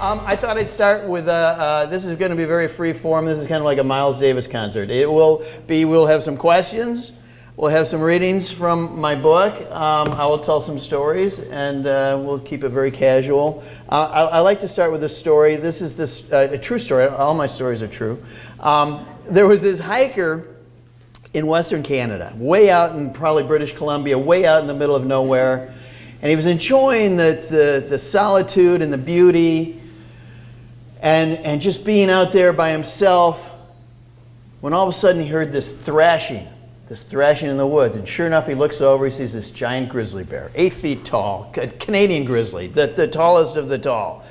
I thought I'd start with, this is going to be very free form. This is kind of like a Miles Davis concert. We'll have some questions. We'll have some readings from my book. I will tell some stories, and we'll keep it very casual. I like to start with a story. This is a true story. All my stories are true. There was this hiker in Western Canada, way out in probably British Columbia, way out in the middle of nowhere. And he was enjoying the solitude and the beauty and just being out there by himself, when all of a sudden he heard this thrashing in the woods. And sure enough, he looks over, he sees this giant grizzly bear, 8 feet tall, Canadian grizzly, the tallest of the tall.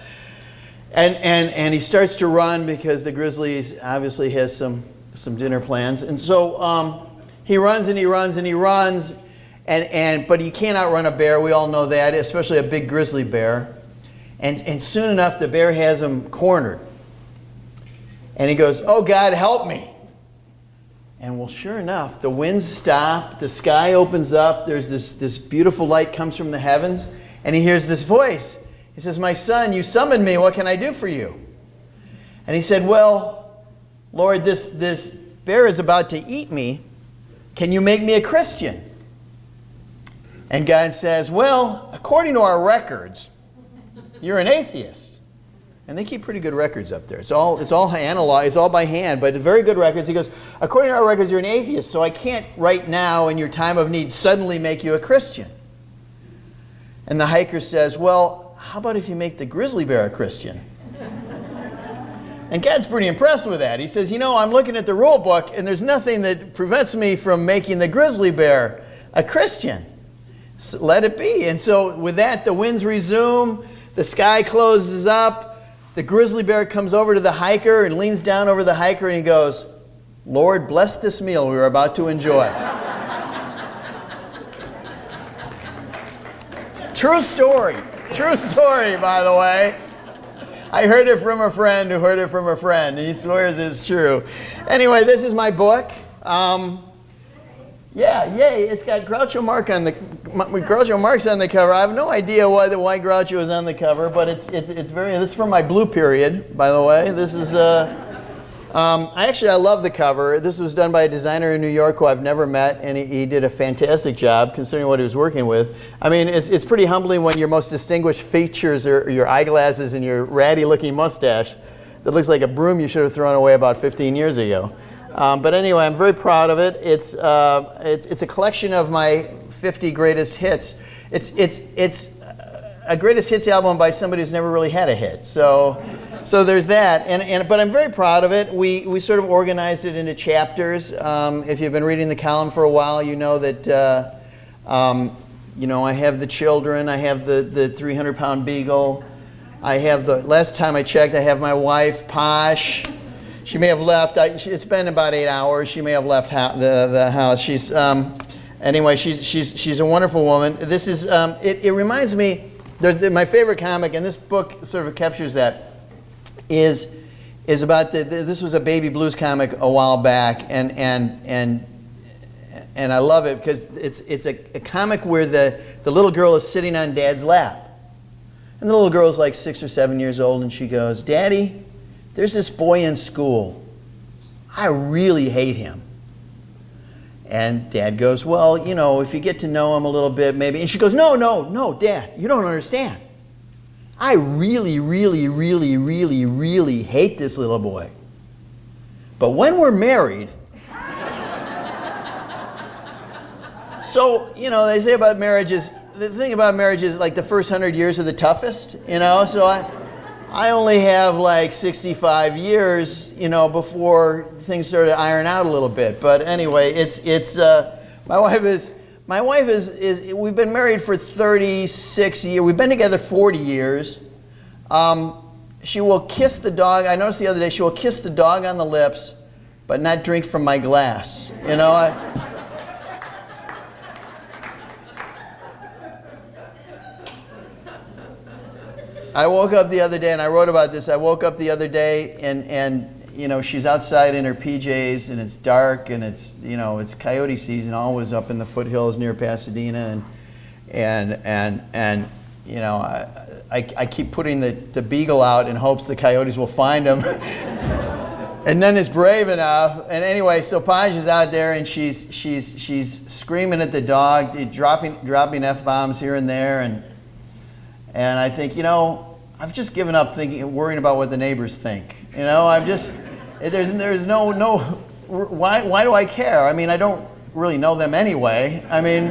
And he starts to run because the grizzly obviously has some dinner plans. And so he runs and he runs and he runs, but he can't outrun a bear. We all know that, especially a big grizzly bear. And soon enough, the bear has him cornered. And he goes, "Oh God, help me." And well, sure enough, the winds stop, the sky opens up, there's this beautiful light comes from the heavens, and he hears this voice. He says, "My son, you summoned me, what can I do for you?" And he said, "Well, Lord, this bear is about to eat me. Can you make me a Christian?" And God says, "Well, according to our records, you're an atheist." And they keep pretty good records up there. It's all analog, it's all by hand, but very good records. He goes, "According to our records, you're an atheist, so I can't right now in your time of need suddenly make you a Christian." And the hiker says, "Well, how about if you make the grizzly bear a Christian?" And God's pretty impressed with that. He says, "I'm looking at the rule book, and there's nothing that prevents me from making the grizzly bear a Christian. So let it be." And so with that, the winds resume, the sky closes up, the grizzly bear comes over to the hiker and leans down over the hiker, and he goes, "Lord, bless this meal we're about to enjoy." True story, by the way. I heard it from a friend who heard it from a friend, and he swears it's true. Anyway, this is my book. Yay! It's got Groucho Marx on the cover. I have no idea why Groucho is on the cover, but it's very. This is from my blue period, by the way. This is. I love the cover. This was done by a designer in New York who I've never met, and he did a fantastic job considering what he was working with. I mean, it's pretty humbling when your most distinguished features are your eyeglasses and your ratty-looking mustache that looks like a broom you should have thrown away about 15 years ago. But anyway, I'm very proud of it. It's a collection of my 50 greatest hits. It's a greatest hits album by somebody who's never really had a hit. So there's that. But I'm very proud of it. We sort of organized it into chapters. If you've been reading the column for a while, you know that I have the children. I have the 300-pound beagle. I have last time I checked, I have my wife, Posh. She may have left. It's been about 8 hours. She may have left the house. She's a wonderful woman. This is it reminds me. My favorite comic, and this book sort of captures that, is about this was a baby blues comic a while back, and I love it because it's a comic where the little girl is sitting on Dad's lap, and the little girl is like 6 or 7 years old, and she goes, "Daddy, there's this boy in school. I really hate him." And Dad goes, "Well, if you get to know him a little bit, maybe." And she goes, No, Dad, you don't understand. I really, really, really, really, really hate this little boy. But when we're married..." So, they say about marriages, the thing about marriage is like the first 100 years are the toughest, so I only have like 65 years, before things sort of iron out a little bit. But anyway, my wife is we've been married for 36 years. We've been together 40 years. She will kiss the dog. I noticed the other day she will kiss the dog on the lips, but not drink from my glass. I woke up the other day, and I wrote about this. I woke up the other day, and she's outside in her PJs, and it's dark, and it's coyote season, always up in the foothills near Pasadena, and you know, I keep putting the beagle out in hopes the coyotes will find him. And none is brave enough. And anyway, so Posche is out there and she's screaming at the dog, dropping F-bombs here and there. And I think, you know, I've just given up worrying about what the neighbors think. You know, there's no, why do I care? I mean, I don't really know them anyway. I mean,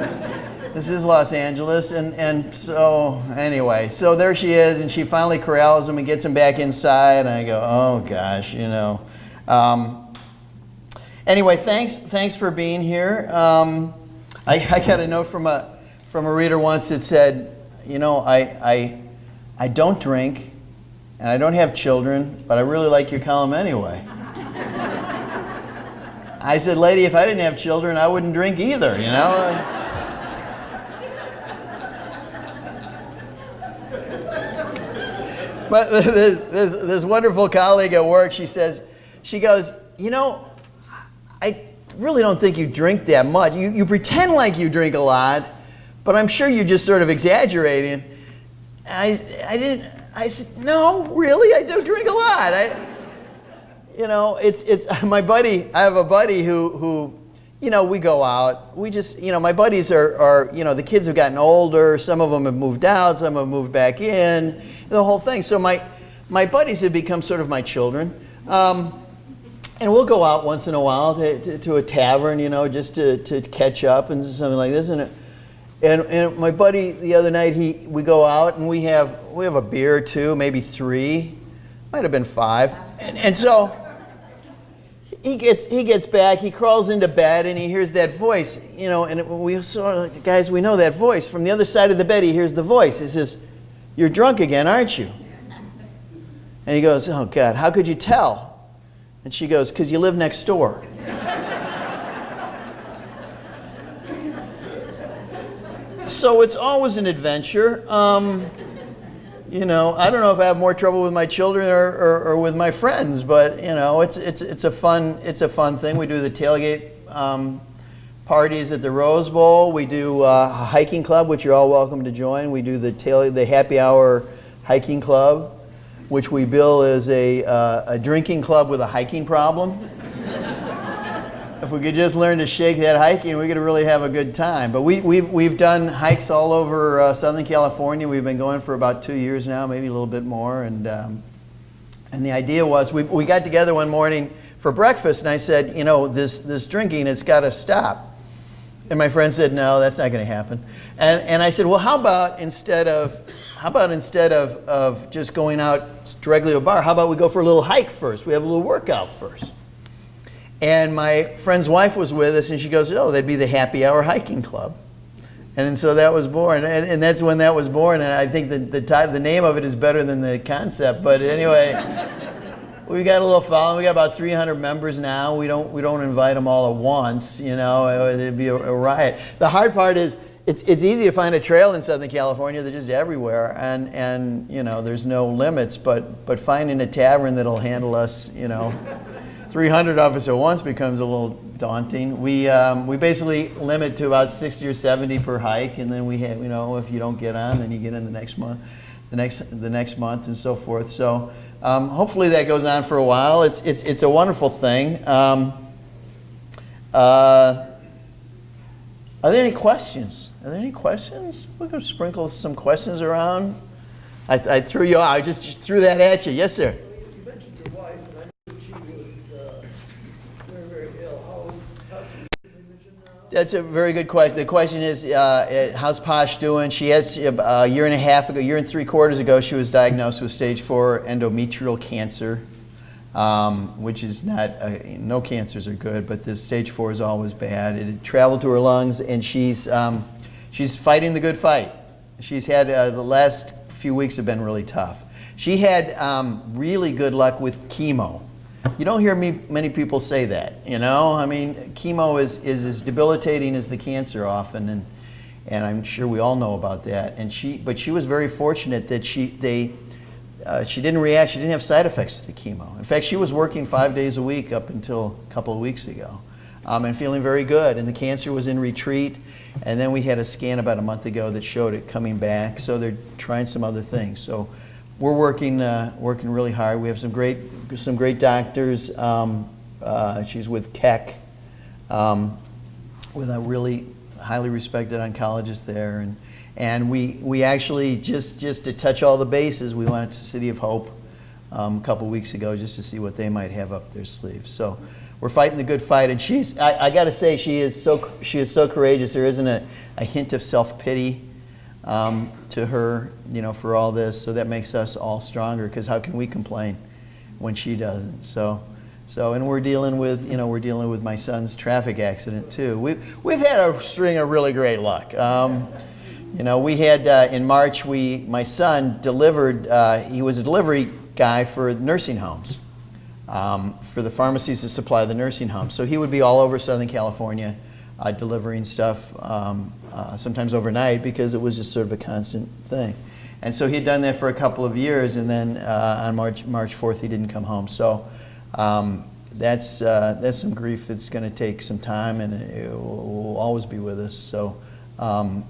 this is Los Angeles, and so anyway, so there she is, and she finally corrals him and gets him back inside, and I go, oh gosh, you know. Anyway, thanks for being here. I got a note from a reader once that said, you know, I don't drink, and I don't have children, but I really like your column anyway. I said, lady, if I didn't have children, I wouldn't drink either, you know? But this wonderful colleague at work, she goes, you know, I really don't think you drink that much. You pretend like you drink a lot, but I'm sure you're just sort of exaggerating. And I said, no, really, I do drink a lot. You know, it's my buddy. I have a buddy who, you know, we go out. We just, you know, my buddies are, you know, the kids have gotten older. Some of them have moved out. Some have moved back in. The whole thing. So my buddies have become sort of my children. And we'll go out once in a while to a tavern, you know, just to catch up and something like this. And my buddy the other night, we go out and we have a beer or two, maybe 3, might have been 5. And so he gets back, he crawls into bed and he hears that voice, you know, and we sort of like, guys, we know that voice. From the other side of the bed, he hears the voice. He says, you're drunk again, aren't you? And he goes, oh God, how could you tell? And she goes, because you live next door. So it's always an adventure. You know, I don't know if I have more trouble with my children or with my friends, but you know, it's a fun thing. We do the tailgate parties at the Rose Bowl. We do a hiking club, which you're all welcome to join. We do the happy hour hiking club, which we bill as a drinking club with a hiking problem. If we could just learn to shake that hiking, we could really have a good time. But we've done hikes all over Southern California. We've been going for about 2 years now, maybe a little bit more. And the idea was we got together one morning for breakfast, and I said, you know, this drinking, it's got to stop. And my friend said, no, that's not going to happen. And I said, well, how about instead of just going out directly to a bar, how about we go for a little hike first? We have a little workout first. And my friend's wife was with us, and she goes, oh, that'd be the happy hour hiking club. And so that was born, and that's when that was born. And I think the name of it is better than the concept. But anyway, we got a little following. We got about 300 members now. We don't invite them all at once. You know, it'd be a riot. The hard part is it's easy to find a trail in Southern California. They're just everywhere, and you know, there's no limits. But finding a tavern that'll handle us, you know, 300 of us at once becomes a little daunting. We basically limit to about 60 or 70 per hike, and then we have, you know, if you don't get on, then you get in the next month, the next month, and so forth. So hopefully that goes on for a while. It's a wonderful thing. Are there any questions? We can sprinkle some questions around. I threw you out. I just threw that at you. Yes, sir. You mentioned your wife, and I knew that she was very, very ill. How is she now? That's a very good question. The question is, how's Posh doing? She has a year and 3/4 ago, she was diagnosed with stage 4 endometrial cancer, which is not, no cancers are good, but this stage 4 is always bad. It had traveled to her lungs, and she's fighting the good fight. She's had, the last few weeks have been really tough. She had really good luck with chemo. You don't hear many people say that, you know? I mean, chemo is as debilitating as the cancer often, and I'm sure we all know about that. But she was very fortunate that she didn't react, she didn't have side effects to the chemo. In fact, she was working 5 days a week up until a couple of weeks ago. and feeling very good. And the cancer was in retreat. And then we had a scan about a month ago that showed it coming back. So they're trying some other things. So we're working really hard. We have some great doctors. She's with Keck, with a really highly respected oncologist there. And we actually, just to touch all the bases, we went to City of Hope a couple weeks ago just to see what they might have up their sleeves. So we're fighting the good fight, and I got to say, she is so courageous. There isn't a hint of self-pity to her, for all this. So that makes us all stronger, because how can we complain when she doesn't? And we're dealing with my son's traffic accident too. We've had a string of really great luck. We had in March, my son delivered. He was a delivery guy for nursing homes, for the pharmacies that supply the nursing homes. So he would be all over Southern California, delivering stuff, sometimes overnight, because it was just sort of a constant thing. And so he had done that for a couple of years, and then on March 4th, he didn't come home. So that's some grief that's going to take some time, and it will always be with us. So there's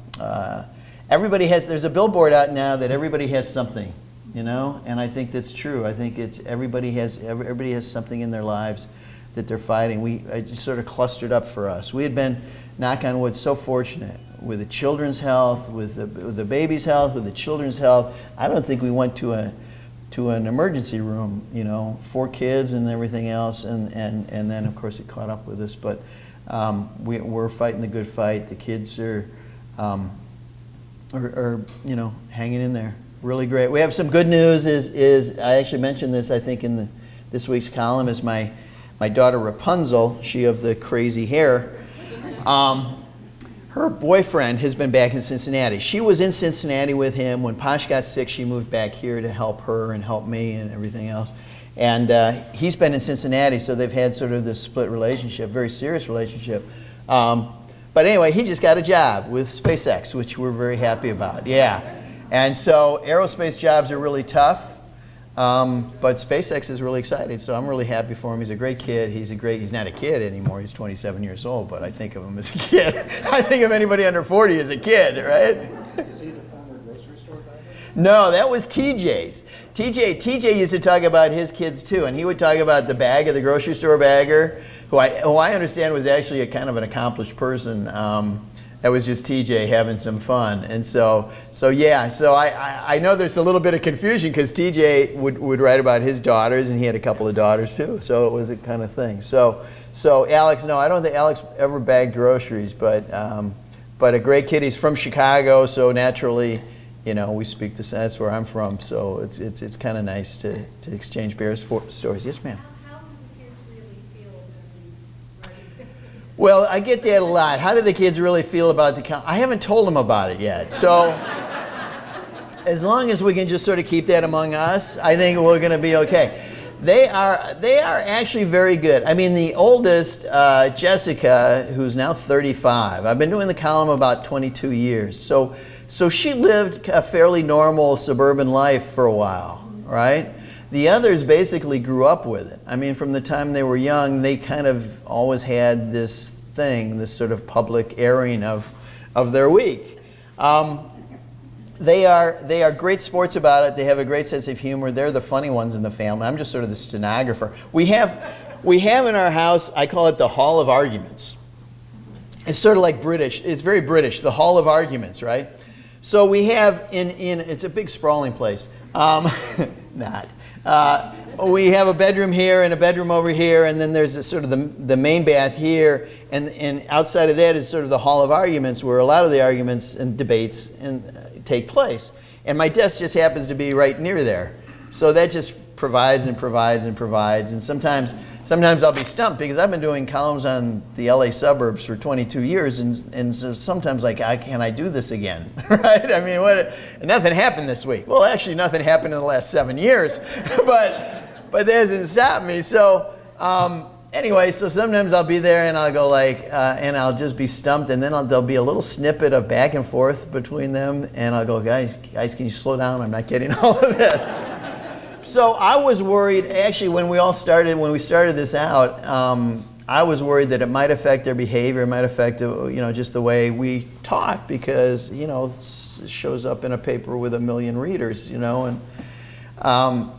a billboard out now that everybody has something, and I think that's true. I think everybody has something in their lives that they're fighting. It just sort of clustered up for us. We had been, knock on wood, so fortunate with the children's health, with the baby's health, with the children's health. I don't think we went to an emergency room, 4 kids and everything else, and then of course it caught up with us. But we're fighting the good fight. The kids are hanging in there. Really great. We have some good news. Is I actually mentioned this, I think, in this week's column, is my daughter Rapunzel, she of the crazy hair. Her boyfriend has been back in Cincinnati. She was in Cincinnati with him. When Posh got sick, she moved back here to help her and help me and everything else. And he's been in Cincinnati, so they've had sort of this split relationship, very serious relationship. But anyway, he just got a job with SpaceX, which we're very happy about. Yeah. And so aerospace jobs are really tough, but SpaceX is really exciting, so I'm really happy for him. He's a great kid. He's not a kid anymore. He's 27 years old, but I think of him as a kid. I think of anybody under 40 as a kid, right? Is he the former grocery store guy? No, that was TJ's. TJ used to talk about his kids too, and he would talk about the bagger, the grocery store bagger, who I understand was actually a kind of an accomplished person. That was just TJ having some fun. And so I know there's a little bit of confusion, because TJ would write about his daughters, and he had a couple of daughters too. So it was a kind of thing. So Alex, no, I don't think Alex ever bagged groceries, but a great kid. He's from Chicago, so naturally, we speak the same. That's where I'm from. So it's kind of nice to exchange bear stories. Yes, ma'am. How do the kids really feel when you write? Well, I get that a lot. How do the kids really feel about the I haven't told them about it yet. So as long as we can just sort of keep that among us, I think we're going to be okay. They are actually very good. I mean, the oldest, Jessica, who's now 35, I've been doing the column about 22 years. So she lived a fairly normal suburban life for a while, right? The others basically grew up with it. I mean, from the time they were young, they kind of always had this thing, this sort of public airing of their week. They are great sports about it. They have a great sense of humor. They're the funny ones in the family. I'm just sort of the stenographer. We have in our house, I call it the Hall of Arguments. It's sort of like British. It's very British, the Hall of Arguments, right? So we have it's a big sprawling place. We have a bedroom here and a bedroom over here, and then there's sort of the main bath here, and outside of that is sort of the Hall of Arguments, where a lot of the arguments and debates take place. And my desk just happens to be right near there. So that just provides and provides and provides. And sometimes I'll be stumped, because I've been doing columns on the LA suburbs for 22 years, and so sometimes can I do this again, right? I mean, nothing happened this week. Well, actually, nothing happened in the last 7 years, but that doesn't stop me. So anyway, so sometimes I'll be there and I'll go and I'll just be stumped, and then there'll be a little snippet of back and forth between them, and I'll go, guys, can you slow down? I'm not getting all of this. So I was worried, actually, when we started this out, I was worried that it might affect their behavior, it might affect, just the way we talk, because, it shows up in a paper with 1 million readers, and I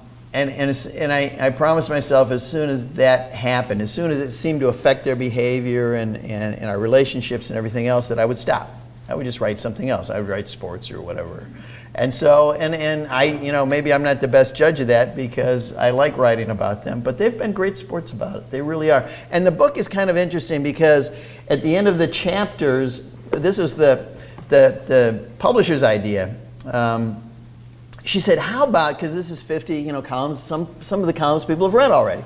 promised myself, as soon as that happened, as soon as it seemed to affect their behavior and our relationships and everything else, that I would stop. I would just write something else. I would write sports or whatever. And so, and I, maybe I'm not the best judge of that, because I like writing about them, but they've been great sports about it. They really are. And the book is kind of interesting, because at the end of the chapters, this is the publisher's idea. She said, how about, because this is 50 columns, some of the columns people have read already.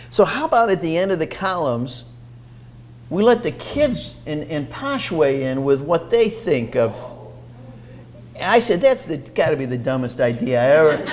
So how about at the end of the columns, we let the kids and Posh weigh in with what they think of. I said, that's got to be the dumbest idea I ever.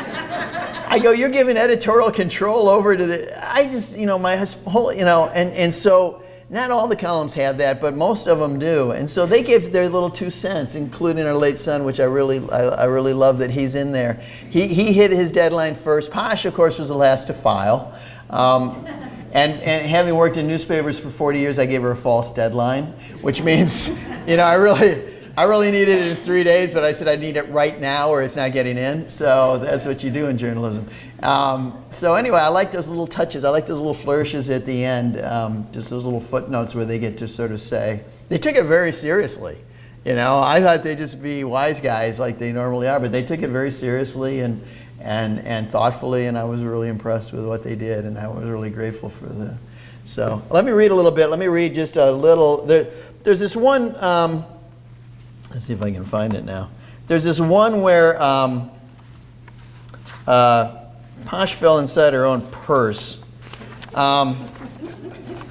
I go, you're giving editorial control over to the, I just, my whole, and so not all the columns have that, but most of them do. And so they give their little 2 cents, including our late son, which I really love that he's in there. He hit his deadline first. Posh, of course, was the last to file. And having worked in newspapers for 40 years, I gave her a false deadline, which means, I really needed it in 3 days, but I said I need it right now or it's not getting in. So that's what you do in journalism. So anyway, I like those little touches. I like those little flourishes at the end, just those little footnotes where they get to sort of say. They took it very seriously. I thought they'd just be wise guys like they normally are, but they took it very seriously and thoughtfully, and I was really impressed with what they did, and I was really grateful for the. So let me read a little bit. Let me read just a little. There's this one. Let's see if I can find it now. There's this one where Posh fell inside her own purse. I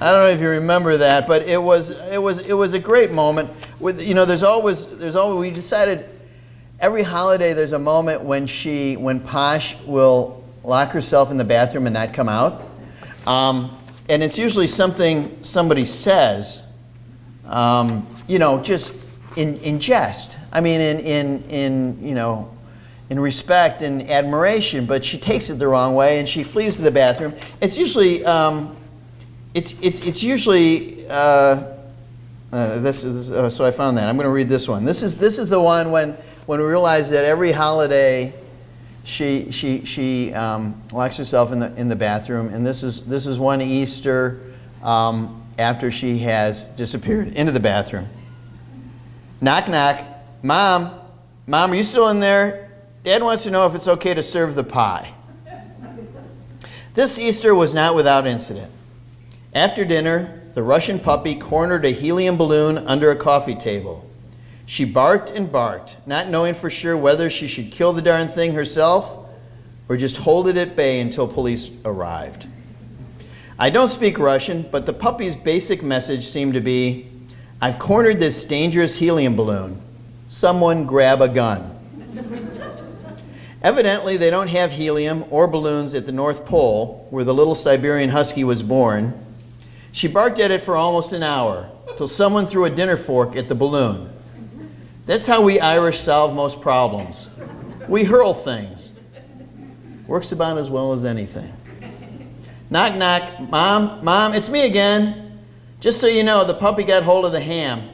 don't know if you remember that, but it was a great moment. There's always we decided every holiday there's a moment when Posh will lock herself in the bathroom and not come out, and it's usually something somebody says, just. In jest, I mean, in respect and admiration, but she takes it the wrong way and she flees to the bathroom. It's usually, so I found that. I'm going to read this one. This is the one when we realize that every holiday she locks herself in the bathroom, and this is one Easter after she has disappeared into the bathroom. Knock, knock. Mom, are you still in there? Dad wants to know if it's okay to serve the pie. This Easter was not without incident. After dinner, the Russian puppy cornered a helium balloon under a coffee table. She barked and barked, not knowing for sure whether she should kill the darn thing herself or just hold it at bay until police arrived. I don't speak Russian, but the puppy's basic message seemed to be, I've cornered this dangerous helium balloon. Someone grab a gun. Evidently, they don't have helium or balloons at the North Pole, where the little Siberian husky was born. She barked at it for almost an hour, till someone threw a dinner fork at the balloon. That's how we Irish solve most problems. We hurl things. Works about as well as anything. Knock, knock. Mom, it's me again. Just so you know, the puppy got hold of the ham.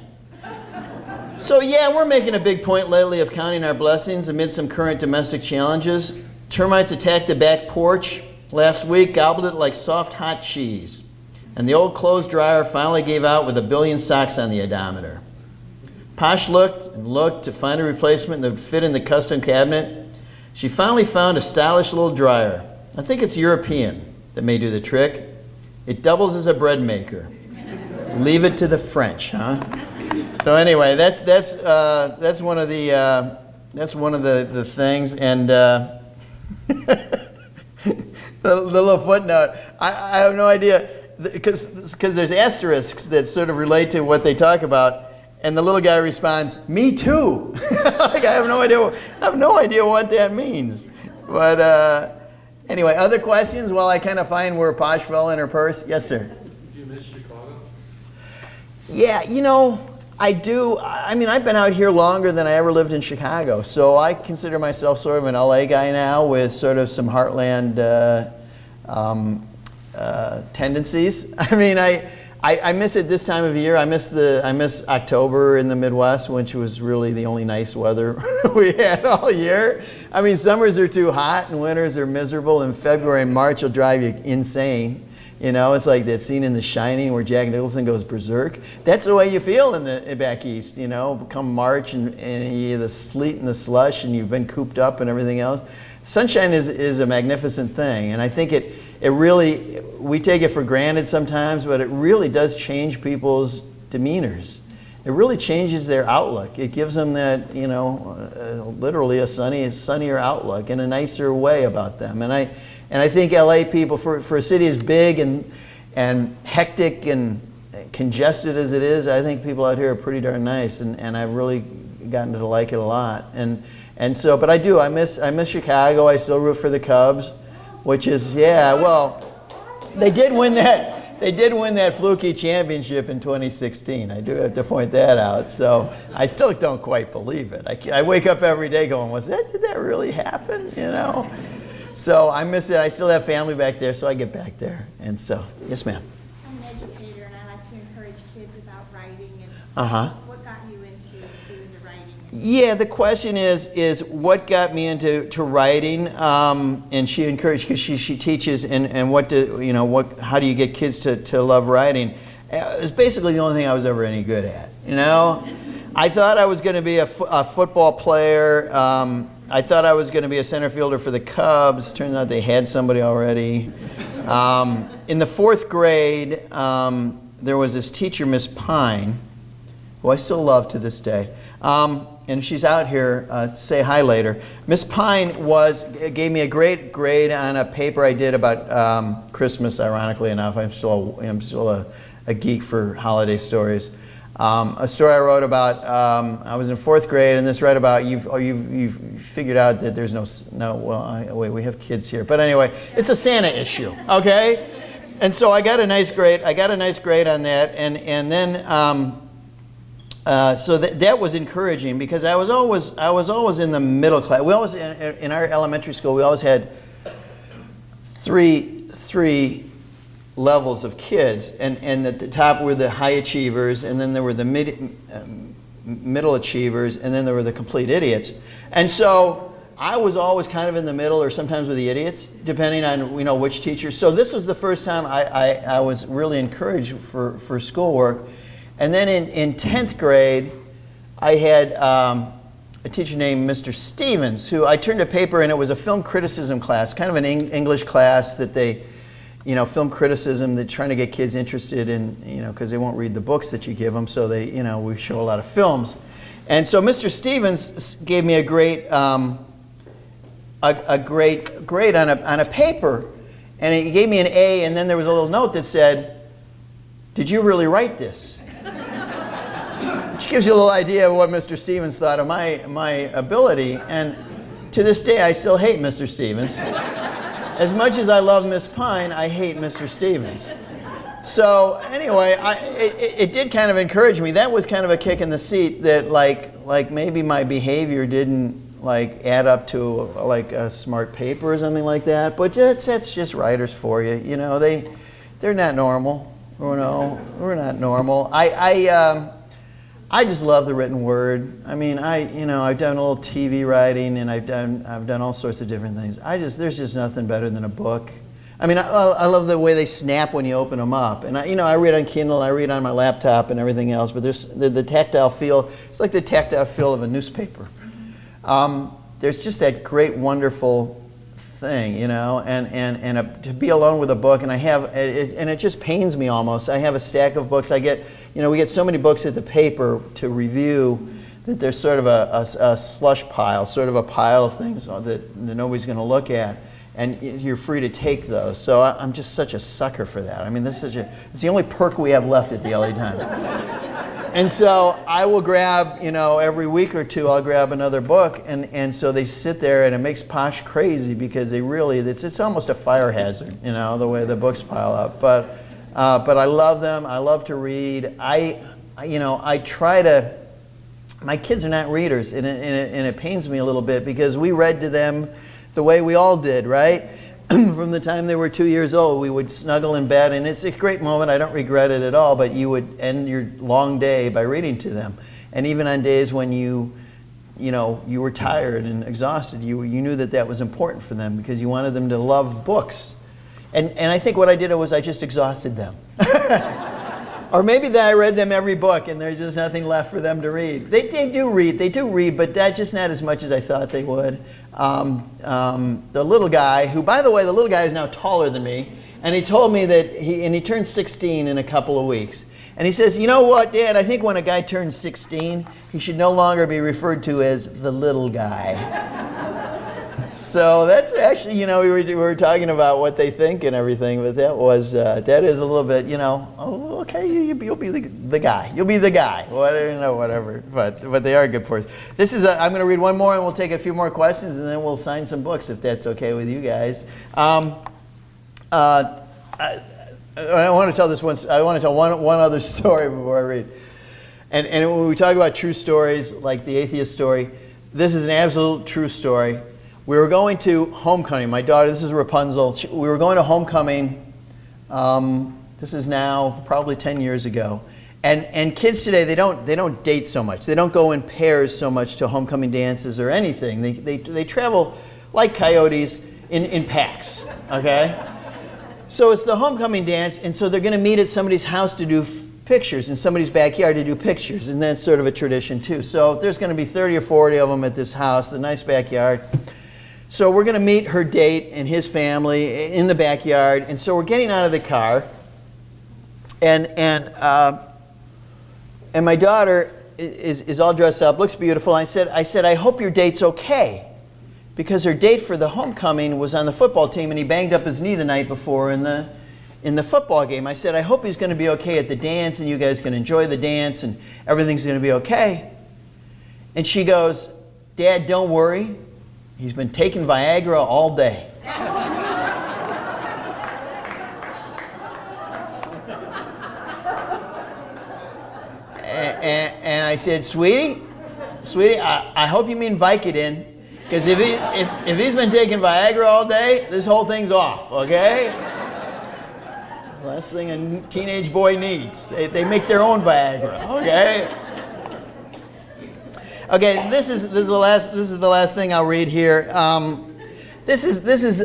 So yeah, we're making a big point lately of counting our blessings amid some current domestic challenges. Termites attacked the back porch last week, gobbled it like soft hot cheese. And the old clothes dryer finally gave out with 1 billion socks on the odometer. Posh looked and looked to find a replacement that would fit in the custom cabinet. She finally found a stylish little dryer. I think it's European that may do the trick. It doubles as a bread maker. Leave it to the French, huh? So anyway, that's one of the things, and the little footnote. I have no idea, because there's asterisks that sort of relate to what they talk about, and the little guy responds, "Me too." Like I have no idea what that means. But anyway, other questions while I kind of find where Posh fell in her purse? Yes, sir. Do you miss Chicago? Yeah, I do. I mean, I've been out here longer than I ever lived in Chicago, so I consider myself sort of an LA guy now with sort of some heartland tendencies. I mean, I miss it this time of year. I miss October in the Midwest, which was really the only nice weather we had all year. I mean, summers are too hot and winters are miserable, and February and March will drive you insane. You know, it's like that scene in The Shining where Jack Nicholson goes berserk. That's the way you feel in the back east, you know, come March and the sleet and the slush and you've been cooped up and everything else. Sunshine is a magnificent thing, and I think it really, we take it for granted sometimes, but it really does change people's demeanors. It really changes their outlook. It gives them that, you know, literally a sunnier outlook and a nicer way about them. And I think LA people, for a city as big and hectic and congested as it is, I think people out here are pretty darn nice, and I've really gotten to like it a lot. And so, but I miss Chicago. I still root for the Cubs, which is, yeah, well, they did win that fluky championship in 2016. I do have to point that out. So I still don't quite believe it. I wake up every day going, did that really happen? You know? So I miss it. I still have family back there, so I get back there. And so, yes, ma'am. I'm an educator, and I like to encourage kids about writing. Uh-huh. What got you into doing the writing? Yeah, the question is what got me into writing, and she encouraged, because she teaches, and how do you get kids to love writing? It was basically the only thing I was ever any good at, you know? I thought I was going to be a football player. I thought I was going to be a center fielder for the Cubs. Turns out they had somebody already. In the 4th grade, there was this teacher, Miss Pine, who I still love to this day. And she's out here, say hi later. Miss Pine gave me a great grade on a paper I did about Christmas, ironically enough. I'm still a geek for holiday stories. A story I wrote about, I was in 4th grade, and this read about, you've figured out that there's wait, we have kids here. But anyway, it's a Santa issue, okay? And so I got a nice grade on that, and then, so that was encouraging, because I was always in the middle class. We always, in our elementary school, we always had three levels of kids, and at the top were the high achievers, and then there were the middle achievers, and then there were the complete idiots. And so I was always kind of in the middle, or sometimes with the idiots, depending on which teacher. So this was the first time I was really encouraged for schoolwork. And then in 10th grade, I had a teacher named Mr. Stevens, who I turned a paper, and it was a film criticism class, kind of an English class that they, film criticism, they're trying to get kids interested in, because they won't read the books that you give them, so they, we show a lot of films. And so Mr. Stevens gave me a great grade on a paper, and he gave me an A, and then there was a little note that said, "Did you really write this?" Which gives you a little idea of what Mr. Stevens thought of my ability. And to this day, I still hate Mr. Stevens. As much as I love Miss Pine, I hate Mr. Stevens. So anyway, it did kind of encourage me. That was kind of a kick in the seat that like maybe my behavior didn't add up to a smart paper or something like that. But that's just writers for you. They're not normal. We're not normal. I just love the written word. I mean, I've done a little TV writing, and I've done all sorts of different things. There's just nothing better than a book. I mean, I love the way they snap when you open them up. And I read on Kindle, I read on my laptop and everything else, but there's the tactile feel. It's like the tactile feel of a newspaper. There's just that great, wonderful thing, and to be alone with a book, and it just pains me almost. I have a stack of books. We get so many books at the paper to review that there's sort of a slush pile, sort of a pile of things that nobody's going to look at, and you're free to take those. So I'm just such a sucker for that. I mean, it's the only perk we have left at the LA Times. And so I will grab, every week or two, I'll grab another book, and so they sit there, and it makes Posh crazy, because it's almost a fire hazard, the way the books pile up. But I love them. I love to read. I try to. My kids are not readers, and it pains me a little bit, because we read to them the way we all did, right? from the time they were 2 years old. We would snuggle in bed, and it's a great moment. I don't regret it at all, but you would end your long day by reading to them. And even on days when you were tired and exhausted, you knew that was important for them because you wanted them to love books. And I think what I did was I just exhausted them. Or maybe that I read them every book and there's just nothing left for them to read. They do read, but that's just not as much as I thought they would. The little guy, who, by the way, the little guy is now taller than me, and he told me that he turns 16 in a couple of weeks. And he says, you know what, Dad, I think when a guy turns 16, he should no longer be referred to as the little guy. So that's actually, we were talking about what they think and everything, but that is a little bit, oh, okay, you'll be the guy. You'll be the guy, whatever. But they are good for us. I'm going to read one more, and we'll take a few more questions, and then we'll sign some books if that's okay with you guys. I want to tell this one. I want to tell one other story before I read. And when we talk about true stories, like the atheist story, this is an absolute true story. We were going to homecoming. My daughter, this is Rapunzel. We were going to homecoming. This is now probably 10 years ago. And kids today, they don't date so much. They don't go in pairs so much to homecoming dances or anything. They travel like coyotes in packs. Okay. So it's the homecoming dance, and so they're going to meet at somebody's house to do pictures, in somebody's backyard to do pictures, and that's sort of a tradition too. So there's going to be 30 or 40 of them at this house, the nice backyard. So we're going to meet her date and his family in the backyard, and so we're getting out of the car, and my daughter is all dressed up, looks beautiful. I said, I hope your date's okay, because her date for the homecoming was on the football team, and he banged up his knee the night before in the football game. I said, I hope he's going to be okay at the dance, and you guys can enjoy the dance, and everything's going to be okay. And she goes, Dad, don't worry. He's been taking Viagra all day. and I said, sweetie, I hope you mean Vicodin, because if he's been taking Viagra all day, this whole thing's off, okay? The last thing a teenage boy needs. They make their own Viagra, okay? Okay, this is the last thing I'll read here. This is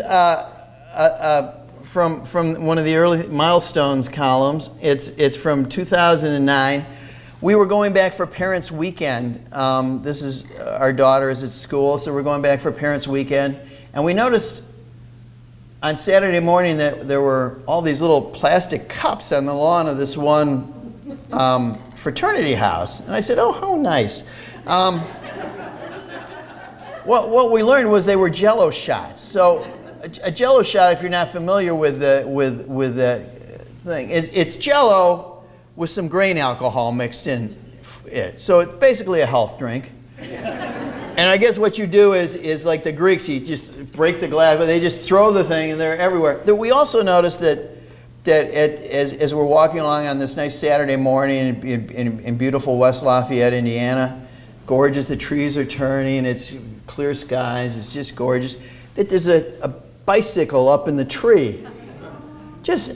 from one of the early Milestones columns. It's from 2009. We were going back for Parents' Weekend. This is our daughter is at school, so we're going back for Parents' Weekend, and we noticed on Saturday morning that there were all these little plastic cups on the lawn of this one fraternity house, and I said, "Oh, how nice." What we learned was they were Jello shots. So a Jello shot, if you're not familiar with the thing, it's Jello with some grain alcohol mixed in it. So it's basically a health drink. And I guess what you do is like the Greeks, you just break the glass, but they just throw the thing and they're everywhere. We also noticed that as we're walking along on this nice Saturday morning in beautiful West Lafayette, Indiana, gorgeous, the trees are turning, it's clear skies, it's just gorgeous, that there's a bicycle up in the tree.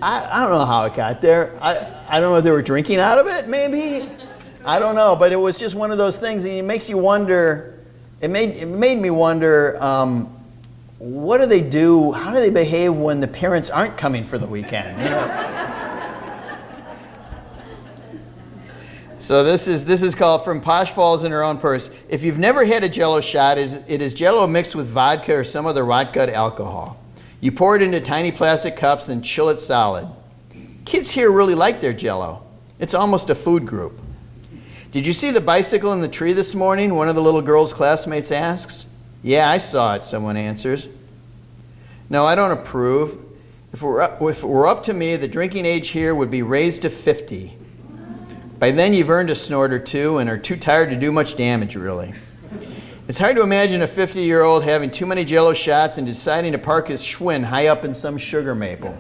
I don't know how it got there. I don't know if they were drinking out of it, maybe. I don't know, but it was just one of those things, and it makes you wonder, it made me wonder, what do they do, how do they behave when the parents aren't coming for the weekend? You know? So this is called From Posh Falls in Her Own Purse. If you've never had a Jello shot, it is Jello mixed with vodka or some other rot gut alcohol. You pour it into tiny plastic cups, then chill it solid. Kids here really like their Jello. It's almost a food group. Did you see the bicycle in the tree this morning? One of the little girl's classmates asks. Yeah, I saw it, someone answers. No, I don't approve. If it were up to me, the drinking age here would be raised to 50. By then you've earned a snort or two and are too tired to do much damage, really. It's hard to imagine a 50-year-old having too many Jello shots and deciding to park his Schwinn high up in some sugar maple.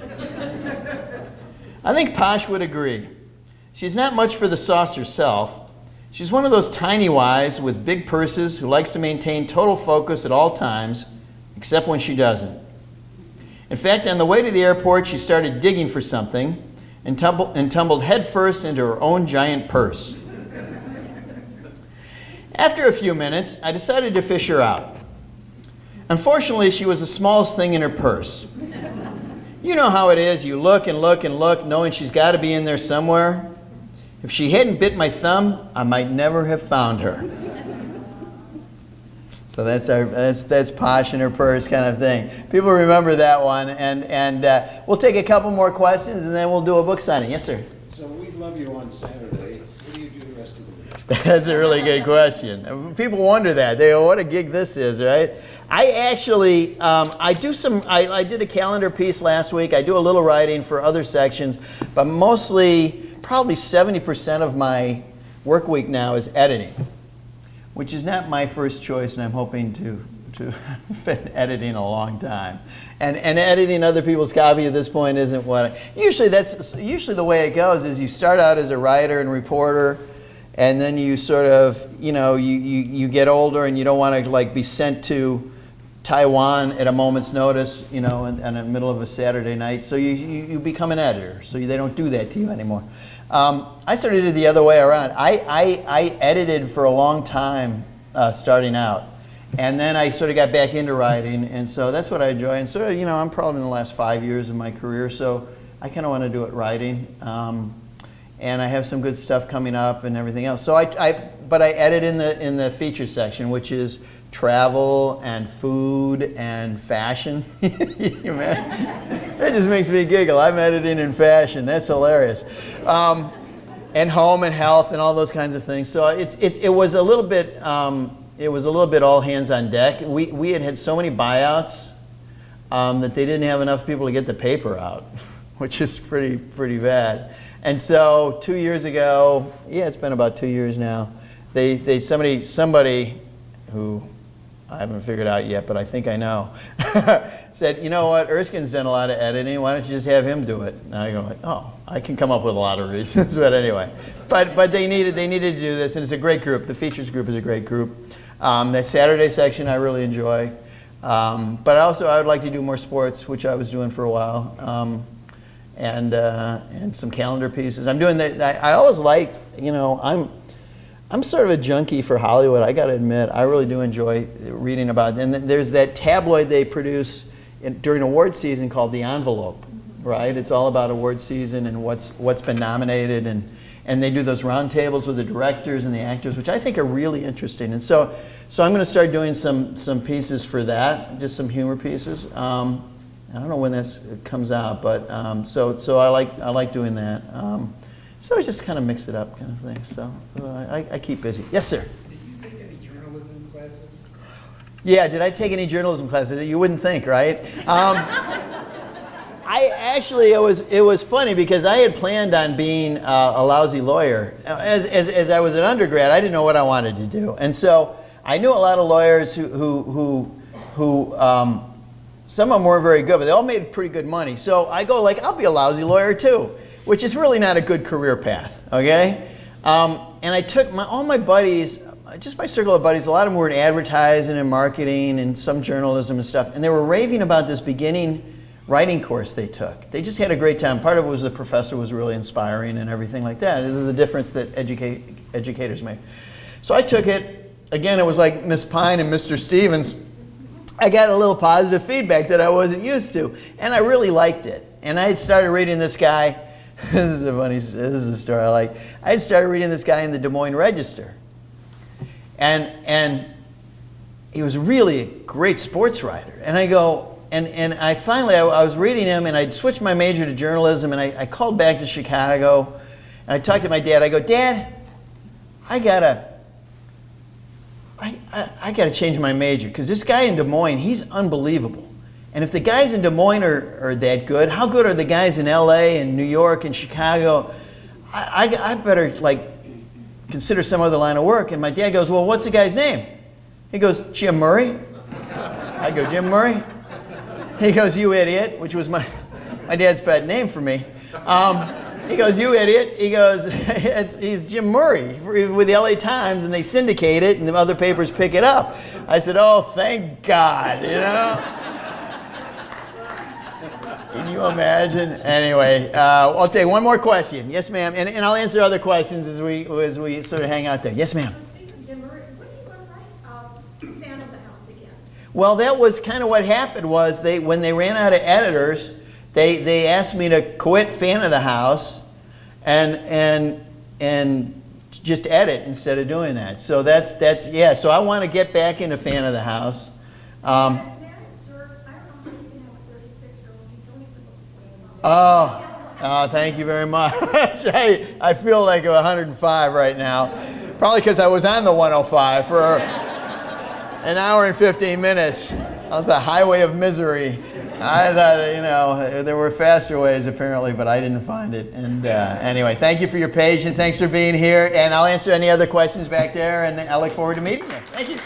I think Posh would agree. She's not much for the sauce herself. She's one of those tiny wives with big purses who likes to maintain total focus at all times, except when she doesn't. In fact, on the way to the airport, she started digging for something and tumbled headfirst into her own giant purse. After a few minutes, I decided to fish her out. Unfortunately, she was the smallest thing in her purse. You know how it is, you look and look and look, knowing she's got to be in there somewhere. If she hadn't bit my thumb, I might never have found her. So that's Posh in her purse kind of thing. People remember that one, and we'll take a couple more questions, and then we'll do a book signing. Yes, sir? So we love you on Saturday. What do you do the rest of the week? That's a really good question. People wonder that. They go, what a gig this is, right? I actually, I did a calendar piece last week. I do a little writing for other sections, but mostly, probably 70% of my work week now is editing, which is not my first choice, and I'm hoping to have been editing a long time. And editing other people's copy at this point isn't what usually the way it goes is you start out as a writer and reporter, and then you sort of, you get older and you don't want to like be sent to Taiwan at a moment's notice, in the middle of a Saturday night. So you become an editor. So they don't do that to you anymore. I started it the other way around. I edited for a long time starting out. And then I sort of got back into writing. And so that's what I enjoy. And sort of, I'm probably in the last 5 years of my career. So I kind of want to do it writing. And I have some good stuff coming up and everything else. So but I edit in the feature section, which is travel and food and fashion. That just makes me giggle. I'm editing in fashion. That's hilarious. And home and health and all those kinds of things. So it was a little bit all hands on deck. We had so many buyouts that they didn't have enough people to get the paper out, which is pretty bad. And so 2 years ago, it's been about 2 years now. Somebody who I haven't figured out yet, but I think I know, said, you know what, Erskine's done a lot of editing, why don't you just have him do it? And I go like, oh, I can come up with a lot of reasons, but anyway. But they needed to do this, and it's a great group. The features group is a great group. The Saturday section I really enjoy. But I would like to do more sports, which I was doing for a while, and some calendar pieces. I'm doing that. I always liked, I'm sort of a junkie for Hollywood, I got to admit. I really do enjoy reading about it. And there's that tabloid they produce during award season called The Envelope, right? It's all about award season and what's been nominated. And they do those roundtables with the directors and the actors, which I think are really interesting. And so I'm going to start doing some pieces for that, just some humor pieces. I don't know when this comes out, but so I like doing that. So I just kind of mix it up kind of thing. So I keep busy. Yes, sir? Did you take any journalism classes? Yeah, did I take any journalism classes? You wouldn't think, right? It was funny because I had planned on being a lousy lawyer. As I was an undergrad, I didn't know what I wanted to do. And so I knew a lot of lawyers who some of them weren't very good, but they all made pretty good money. So I go like, I'll be a lousy lawyer too, which is really not a good career path, okay? And I took all my buddies, just my circle of buddies, a lot of them were in advertising and marketing and some journalism and stuff, and they were raving about this beginning writing course they took. They just had a great time. Part of it was the professor was really inspiring and everything like that. The difference that educators make. So I took it. Again, it was like Miss Pine and Mr. Stevens. I got a little positive feedback that I wasn't used to, and I really liked it. And I had started reading this guy. This is a story I like. I had started reading this guy in the Des Moines Register, and he was really a great sports writer. And I go. And I finally, I was reading him, and I'd switched my major to journalism, and I called back to Chicago, and I talked to my dad. I go, Dad, I gotta change my major, because this guy in Des Moines, he's unbelievable. And if the guys in Des Moines are that good, how good are the guys in LA and New York and Chicago? I better consider some other line of work. And my dad goes, well, what's the guy's name? He goes, Jim Murray. I go, Jim Murray? He goes, you idiot, which was my dad's pet name for me. He goes, you idiot. He goes, he's Jim Murray with the LA Times, and they syndicate it, and the other papers pick it up. I said, oh, thank God, Can you imagine? Anyway, I'll take one more question. Yes, ma'am. And I'll answer other questions as we sort of hang out there. Yes, ma'am. When are you going to write Fan of the House again? Well, that was kind of what happened was when they ran out of editors, they asked me to quit Fan of the House and just edit instead of doing that. So that's yeah. So I want to get back into Fan of the House. That absurd. I don't know how you can have a 36-year-old. You don't even look the way you are. Thank you very much. I feel like 105 right now. Probably because I was on the 105 for an hour and 15 minutes on the highway of misery. I thought, there were faster ways apparently, but I didn't find it. And anyway, thank you for your patience. Thanks for being here. And I'll answer any other questions back there. And I look forward to meeting you. Thank you.